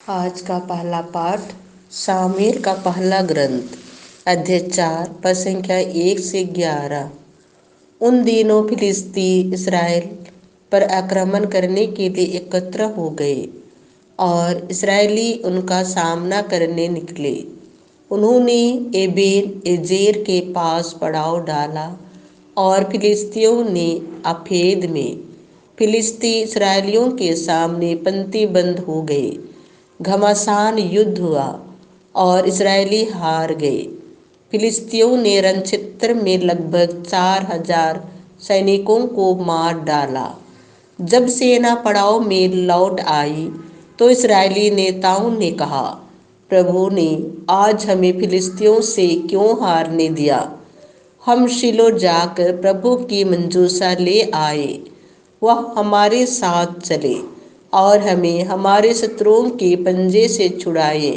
आज का पहला पाठ सामुएल का पहला ग्रंथ अध्याय 4 पद संख्या 1 से 11। उन दिनों फिलिस्ती इसराइल पर आक्रमण करने के लिए एकत्र हो गए और इसराइली उनका सामना करने निकले। उन्होंने एबेल एजेर के पास पड़ाव डाला और फिलिस्तियों ने अफेद में फिलिस्ती इसराइलियों के सामने पंक्तिबद्ध हो गए। घमासान युद्ध हुआ और इसराइली हार गए। फिलिस्तियों ने रणक्षेत्र में लगभग 4,000 सैनिकों को मार डाला। जब सेना पड़ाव में लौट आई तो इसराइली नेताओं ने कहा, प्रभु ने आज हमें फिलिस्तियों से क्यों हारने दिया? हम शिलो जाकर प्रभु की मंजूसा ले आए। वह हमारे साथ चले और हमें हमारे शत्रुओं के पंजे से छुड़ाए।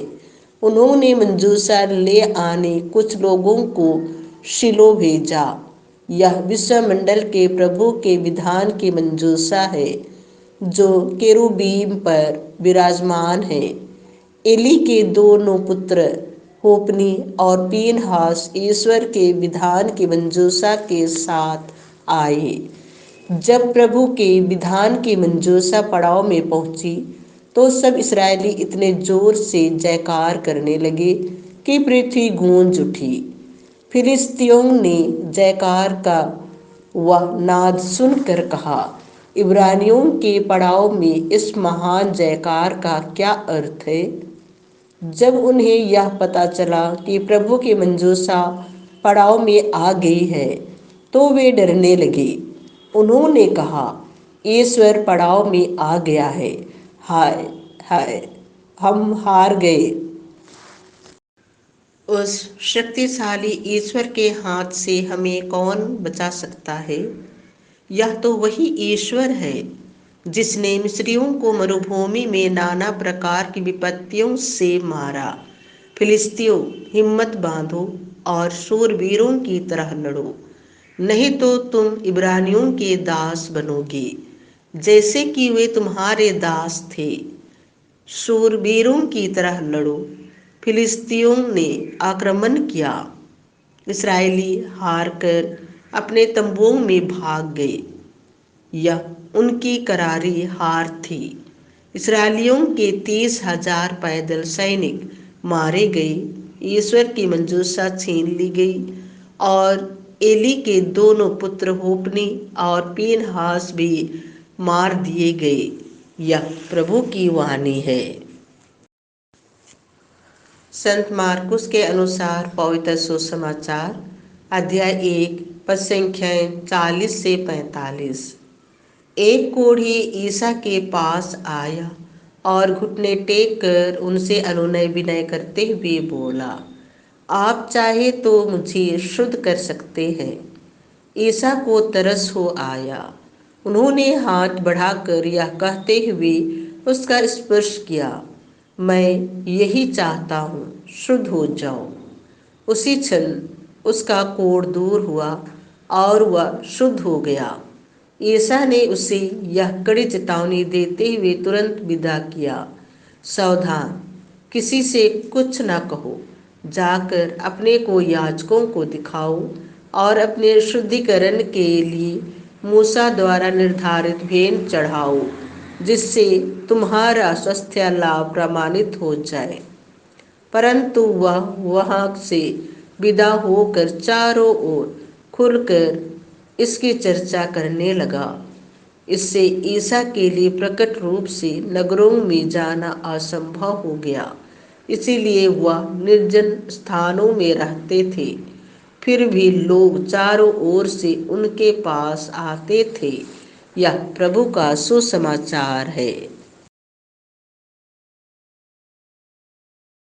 उन्होंने मंजूसा ले आने कुछ लोगों को शिलो भेजा। यह विश्वमंडल के प्रभु के विधान की मंजूसा है जो केरूबीम पर विराजमान है। एली के दोनों पुत्र होपनी और पीनहास ईश्वर के विधान की मंजूसा के साथ आए। जब प्रभु के विधान की मंजूसा पड़ाव में पहुंची तो सब इसराइली इतने जोर से जयकार करने लगे कि पृथ्वी गूंज उठी। फिलिस्तियों ने जयकार का वह नाद सुनकर कहा, इब्रानियों के पड़ाव में इस महान जयकार का क्या अर्थ है? जब उन्हें यह पता चला कि प्रभु की मंजूसा पड़ाव में आ गई है तो वे डरने लगे। उन्होंने कहा, ईश्वर पड़ाव में आ गया है। हाय हाय, हम हार गए। उस शक्तिशाली ईश्वर के हाथ से हमें कौन बचा सकता है? यह तो वही ईश्वर है जिसने मिस्रियों को मरुभूमि में नाना प्रकार की विपत्तियों से मारा। फिलिस्तियों, हिम्मत बांधो और शूरवीरों की तरह लड़ो, नहीं तो तुम इब्रानियों के दास बनोगे जैसे कि वे तुम्हारे दास थे। शूरवीरों की तरह लड़ो। फिलिस्तियों ने आक्रमण किया। इसराइली हारकर अपने तंबुओं में भाग गए। यह उनकी करारी हार थी। इसराइलियों के 30,000 पैदल सैनिक मारे गए। ईश्वर की मंजूसा छीन ली गई और एली के दोनों पुत्र होपनी और पीनहास भी मार दिए गए। यह प्रभु की वाणी है। संत मार्कुस के अनुसार पवित्र सुसमाचार अध्याय 1 पद संख्याएं 40 से 45। एक कोढ़ी ईसा के पास आया और घुटने टेक कर उनसे अनुनय विनय करते हुए बोला, आप चाहे तो मुझे शुद्ध कर सकते हैं। ईसा को तरस हो आया। उन्होंने हाथ बढ़ाकर यह कहते हुए उसका स्पर्श किया, मैं यही चाहता हूँ, शुद्ध हो जाओ। उसी क्षण उसका कोढ़ दूर हुआ और वह शुद्ध हो गया। ईसा ने उसे यह कड़ी चेतावनी देते हुए तुरंत विदा किया, सावधान, किसी से कुछ न कहो, जाकर अपने को याजकों को दिखाओ और अपने शुद्धिकरण के लिए मूसा द्वारा निर्धारित भेंट चढ़ाओ, जिससे तुम्हारा स्वास्थ्य लाभ प्रमाणित हो जाए। परंतु वह वहां से विदा होकर चारों ओर खुलकर इसकी चर्चा करने लगा। इससे ईसा के लिए प्रकट रूप से नगरों में जाना असंभव हो गया, इसीलिए वह निर्जन स्थानों में रहते थे। फिर भी लोग चारों ओर से उनके पास आते थे। यह प्रभु का सुसमाचार है।